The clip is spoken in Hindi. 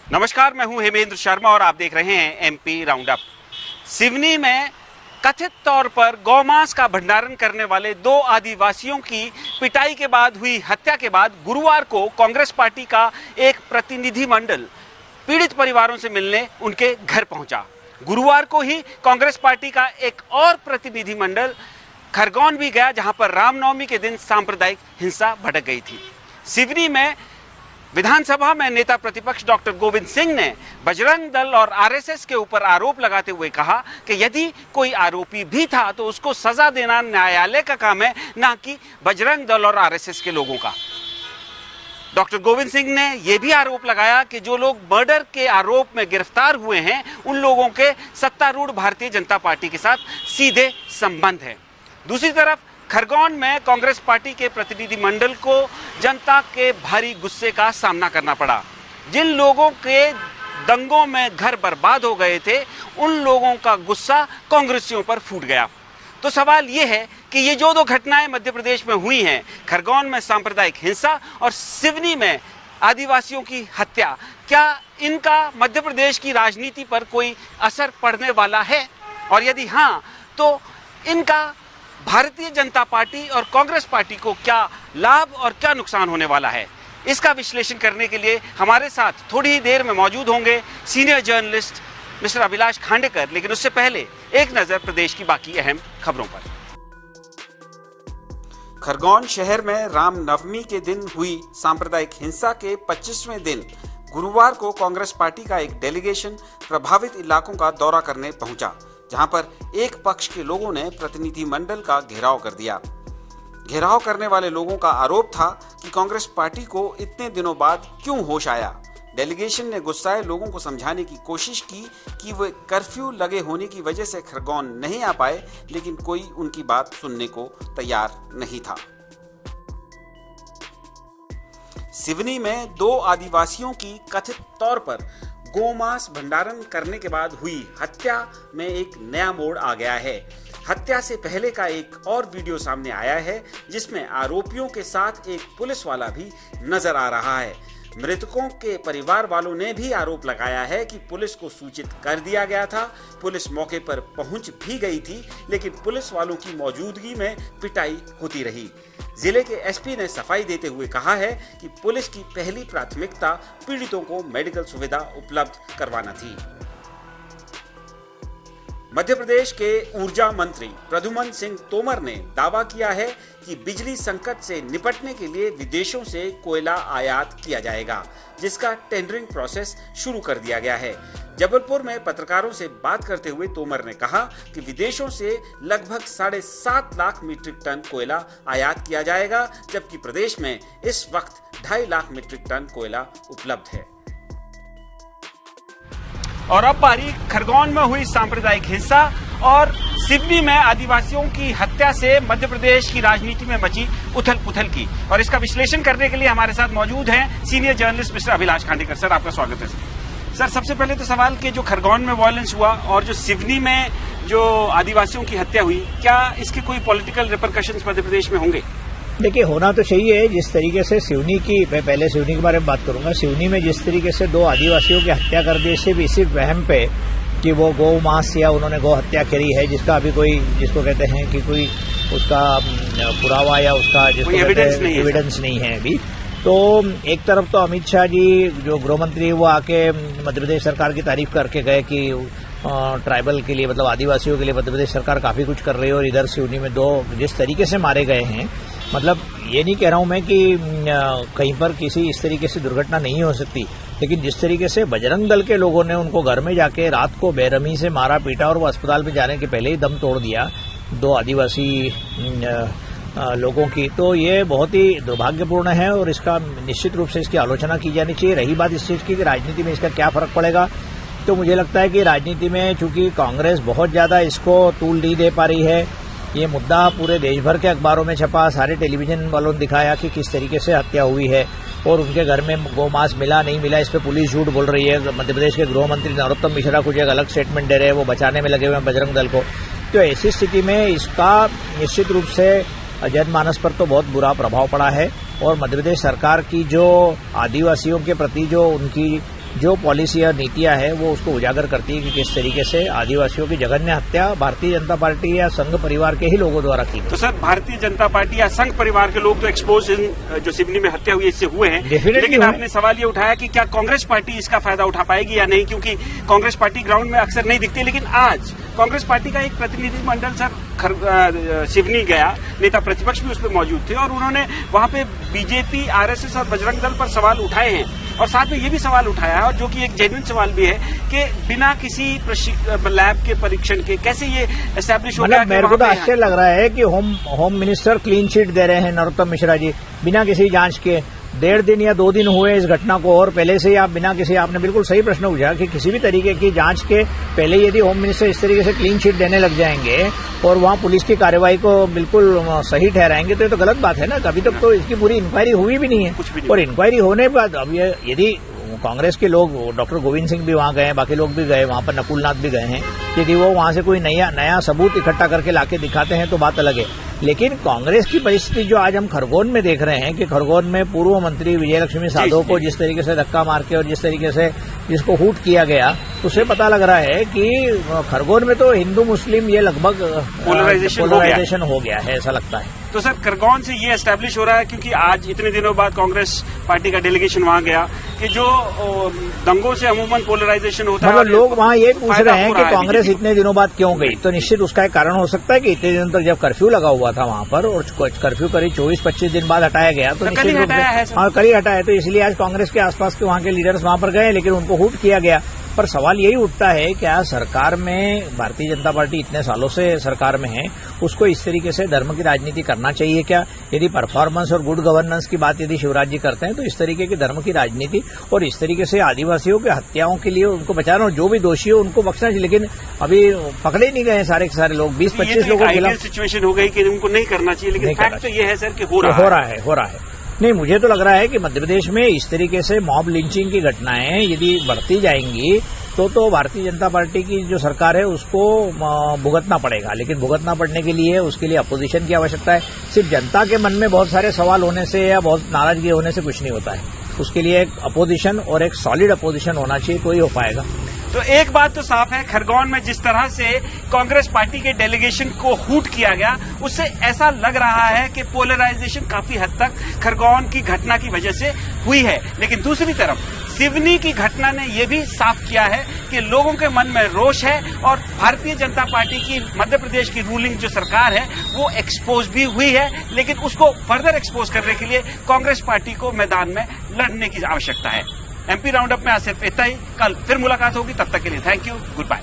नमस्कार, मैं हूं हेमेंद्र शर्मा और आप देख रहे हैं एमपी राउंडअप। सिवनी में कथित तौर पर गौमांस का भंडारण करने वाले 2 आदिवासियों की पिटाई के बाद हुई हत्या के बाद गुरुवार को कांग्रेस पार्टी का एक प्रतिनिधिमंडल पीड़ित परिवारों से मिलने उनके घर पहुंचा। गुरुवार को ही कांग्रेस पार्टी का एक और प्रतिनिधिमंडल खरगोन भी गया, जहां पर रामनवमी के दिन सांप्रदायिक हिंसा भड़क गई थी। सिवनी में विधानसभा में नेता प्रतिपक्ष डॉक्टर गोविंद सिंह ने बजरंग दल और आरएसएस के ऊपर आरोप लगाते हुए कहा कि यदि कोई आरोपी भी था तो उसको सजा देना न्यायालय का काम है, ना कि बजरंग दल और आरएसएस के लोगों का। डॉक्टर गोविंद सिंह ने यह भी आरोप लगाया कि जो लोग मर्डर के आरोप में गिरफ्तार हुए हैं उन लोगों के सत्तारूढ़ भारतीय जनता पार्टी के साथ सीधे संबंध है। दूसरी तरफ खरगोन में कांग्रेस पार्टी के प्रतिनिधिमंडल को जनता के भारी गुस्से का सामना करना पड़ा। जिन लोगों के दंगों में घर बर्बाद हो गए थे उन लोगों का गुस्सा कांग्रेसियों पर फूट गया। तो सवाल ये है कि ये जो 2 घटनाएं मध्य प्रदेश में हुई हैं, खरगोन में सांप्रदायिक हिंसा और सिवनी में आदिवासियों की हत्या, क्या इनका मध्य प्रदेश की राजनीति पर कोई असर पड़ने वाला है? और यदि हाँ, तो इनका भारतीय जनता पार्टी और कांग्रेस पार्टी को क्या लाभ और क्या नुकसान होने वाला है? इसका विश्लेषण करने के लिए हमारे साथ थोड़ी ही देर में मौजूद होंगे senior journalist mister Abhilash Khandekar. लेकिन उससे पहले एक नजर प्रदेश की बाकी अहम खबरों पर। खरगोन शहर में रामनवमी के दिन हुई सांप्रदायिक हिंसा के 25वें दिन गुरुवार को कांग्रेस पार्टी का एक डेलीगेशन प्रभावित इलाकों का दौरा करने पहुंचा, जहां पर एक पक्ष के लोगों ने प्रतिनिधिमंडल का घेराव कर दिया। घेराव करने वाले लोगों का आरोप था कि कांग्रेस पार्टी को इतने दिनों बाद क्यों होश आया। डेलीगेशन ने गुस्साए लोगों को समझाने की कोशिश की कि वे कर्फ्यू लगे होने की वजह से खरगोन नहीं आ पाए, लेकिन कोई उनकी बात सुनने को तैयार नहीं था। सिवनी में 2 आदिवासियों की कथित तौर पर गोमांस भंडारण करने के बाद हुई हत्या में एक नया मोड़ आ गया है। हत्या से पहले का एक और वीडियो सामने आया है, जिसमें आरोपियों के साथ एक पुलिस वाला भी नजर आ रहा है। मृतकों के परिवार वालों ने भी आरोप लगाया है कि पुलिस को सूचित कर दिया गया था, पुलिस मौके पर पहुंच भी गई थी, लेकिन पुलिस वालों की मौजूदगी में पिटाई होती रही। जिले के एसपी ने सफाई देते हुए कहा है कि पुलिस की पहली प्राथमिकता पीड़ितों को मेडिकल सुविधा उपलब्ध करवाना थी। मध्य प्रदेश के ऊर्जा मंत्री प्रद्युम्न सिंह तोमर ने दावा किया है कि बिजली संकट से निपटने के लिए विदेशों से कोयला आयात किया जाएगा, जिसका टेंडरिंग प्रोसेस शुरू कर दिया गया है। जबलपुर में पत्रकारों से बात करते हुए तोमर ने कहा कि विदेशों से लगभग 7.5 लाख मीट्रिक टन कोयला आयात किया जाएगा, जबकि प्रदेश में इस वक्त 2.5 लाख मीट्रिक टन कोयला उपलब्ध है। और अब बारी खरगोन में हुई सांप्रदायिक हिंसा और सिवनी में आदिवासियों की हत्या से मध्य प्रदेश की राजनीति में मची उथल पुथल की। और इसका विश्लेषण करने के लिए हमारे साथ मौजूद हैं senior journalist mister Abhilash Khandekar. Sir, आपका स्वागत है। सर, सबसे पहले तो सवाल कि जो खरगोन में वायलेंस हुआ और जो सिवनी में जो आदिवासियों की हत्या हुई, क्या इसके कोई पॉलिटिकल रिपरकशंस मध्य प्रदेश में होंगे? देखिए, होना तो चाहिए। जिस तरीके से सिवनी की, मैं पहले सिवनी के बारे में बात करूंगा, सिवनी में जिस तरीके से 2 आदिवासियों की हत्या कर दी, सिर्फ इसी वहम पे कि वो गौ मांस या उन्होंने गौ हत्या करी है, जिसका अभी कोई, जिसको कहते हैं कि कोई उसका पुरावा या उसका जिसको एविडेंस नहीं है अभी। तो एक तरफ तो अमित शाह जी जो गृह मंत्री, वो आके मध्य प्रदेश सरकार की तारीफ करके गए कि ट्राइबल के लिए, मतलब आदिवासियों के लिए मध्य प्रदेश सरकार काफी कुछ कर रही है। और इधर सिवनी में 2 जिस तरीके से मारे गए हैं, मतलब ये नहीं कह रहा हूं मैं कि कहीं पर किसी इस तरीके से दुर्घटना नहीं हो सकती, लेकिन जिस तरीके से बजरंग दल के लोगों ने उनको घर में जाके रात को बेरहमी से मारा पीटा और वो अस्पताल में जाने के पहले ही दम तोड़ दिया 2 आदिवासी लोगों की, तो ये बहुत ही दुर्भाग्यपूर्ण है और इसका निश्चित रूप से इसकी आलोचना की जानी चाहिए। रही बात इस चीज की कि राजनीति में इसका क्या फर्क पड़ेगा, तो मुझे लगता है कि राजनीति में चूंकि कांग्रेस बहुत ज्यादा इसको तूल नहीं दे पा रही है, ये मुद्दा पूरे देश भर के अखबारों में छपा, सारे टेलीविजन वालों ने दिखाया कि किस तरीके से हत्या हुई है और उनके घर में गोमांस मिला नहीं मिला, इस पे पुलिस झूठ बोल रही है। मध्य प्रदेश के गृह मंत्री नरोत्तम मिश्रा कुछ एक अलग स्टेटमेंट दे रहे हैं, वो बचाने में लगे हुए हैं बजरंग दल को। तो ऐसी स्थिति में इसका निश्चित रूप से जनमानस पर तो बहुत बुरा प्रभाव पड़ा है और मध्य प्रदेश सरकार की जो आदिवासियों के प्रति जो उनकी जो पॉलिसी और नीतियां है वो उसको उजागर करती है कि किस तरीके से आदिवासियों की जघन्य हत्या भारतीय जनता पार्टी या संघ परिवार के ही लोगों द्वारा की। तो सर, भारतीय जनता पार्टी या संघ परिवार के लोग तो एक्सपोज जो सिवनी में हत्या हुई इससे हुए हैं, लेकिन आपने सवाल ये उठाया कि क्या कांग्रेस पार्टी इसका फायदा उठा पाएगी या नहीं, क्योंकि कांग्रेस पार्टी ग्राउंड में अक्सर नहीं दिखती। लेकिन आज कांग्रेस पार्टी का एक प्रतिनिधिमंडल सर सिवनी गया, नेता प्रतिपक्ष भी उसमें मौजूद थे और उन्होंने वहां पे बीजेपी, आरएसएस और बजरंग दल पर सवाल उठाए हैं और साथ में ये भी सवाल उठाया है, और जो कि एक जेन्युइन सवाल भी है कि बिना किसी लैब के परीक्षण के कैसे ये एस्टैब्लिश हो गया। मेरे को तो आश्चर्य लग रहा है कि होम मिनिस्टर क्लीन चिट दे रहे हैं नरोत्तम मिश्रा जी, बिना किसी जांच के। 1.5 दिन या 2 दिन हुए इस घटना को और पहले से ही आप बिना किसी, आपने बिल्कुल सही प्रश्न पूछा कि किसी भी तरीके की जांच के पहले यदि होम मिनिस्टर इस तरीके से क्लीन चिट देने लग जाएंगे और वहां पुलिस की कार्रवाई को बिल्कुल सही ठहराएंगे तो ये तो गलत बात है ना। अभी तक तो इसकी पूरी इंक्वायरी हुई भी नहीं है, कुछ भी नहीं। और इंक्वायरी होने के बाद अब यदि कांग्रेस के लोग, डॉक्टर गोविंद सिंह भी वहां गए, बाकी लोग भी गए, वहां पर नकुलनाथ भी गए हैं, यदि वो वहां से कोई नया सबूत इकट्ठा करके लाके दिखाते हैं तो बात अलग है। लेकिन कांग्रेस की परिस्थिति जो आज हम खरगोन में देख रहे हैं कि खरगोन में पूर्व मंत्री विजयलक्ष्मी साधो को जिस तरीके से धक्का मार के और जिस तरीके से जिसको हूट किया गया, उससे पता लग रहा है कि खरगोन में तो हिंदू मुस्लिम ये लगभग पोलराइजेशन हो गया है, ऐसा लगता है। तो सर, खरगोन से ये एस्टैब्लिश हो रहा है, क्योंकि आज इतने दिनों बाद कांग्रेस पार्टी का डेलीगेशन वहां गया, कि जो दंगों से अमूमन पोलराइजेशन होता है, मतलब लोग वहां ये पूछ रहे हैं कि कांग्रेस इतने दिनों बाद क्यों गई। तो निश्चित उसका एक कारण हो सकता है कि इतने दिनों तक जब कर्फ्यू लगा हुआ था वहां पर और कर्फ्यू करीब 24-25 दिन बाद हटाया गया, तो निश्चित रूप से कल ही हटाया, तो इसलिए आज कांग्रेस के आसपास के वहां के लीडर्स वहां पर गए, लेकिन उनको हूट किया गया। पर सवाल यही उठता है, क्या सरकार में भारतीय जनता पार्टी इतने सालों से सरकार में है, उसको इस तरीके से धर्म की राजनीति करना चाहिए क्या? यदि परफॉर्मेंस और गुड गवर्नेंस की बात यदि शिवराज जी करते हैं तो इस तरीके की धर्म की राजनीति और इस तरीके से आदिवासियों के हत्याओं के लिए उनको बचाना, जो भी दोषी हो उनको बख्शना चाहिए। लेकिन अभी पकड़े ही नहीं गए सारे के सारे लोग, 20-25 लोगों के खिलाफ सिचुएशन हो गई कि उनको नहीं करना चाहिए, लेकिन फैक्ट तो ये है सर कि हो रहा है। नहीं, मुझे तो लग रहा है कि मध्य प्रदेश में इस तरीके से मॉब लिंचिंग की घटनाएं यदि बढ़ती जाएंगी तो भारतीय जनता पार्टी की जो सरकार है उसको भुगतना पड़ेगा। लेकिन भुगतना पड़ने के लिए उसके लिए अपोजिशन की आवश्यकता है। सिर्फ जनता के मन में बहुत सारे सवाल होने से या बहुत नाराजगी होने से कुछ नहीं होता है, उसके लिए एक अपोजिशन और एक सॉलिड अपोजिशन होना चाहिए, तो ही हो पाएगा। तो एक बात तो साफ है, खरगोन में जिस तरह से कांग्रेस पार्टी के डेलीगेशन को हूट किया गया, उससे ऐसा लग रहा है कि पोलराइजेशन काफी हद तक खरगोन की घटना की वजह से हुई है। लेकिन दूसरी तरफ सिवनी की घटना ने यह भी साफ किया है कि लोगों के मन में रोष है और भारतीय जनता पार्टी की मध्य प्रदेश की रूलिंग जो सरकार है वो एक्सपोज भी हुई है। लेकिन उसको फर्दर एक्सपोज करने के लिए कांग्रेस पार्टी को मैदान में लड़ने की आवश्यकता है। एमपी राउंड अप में आज सिर्फ इतना ही। कल फिर मुलाकात होगी, तब तक के लिए थैंक यू, गुड बाय।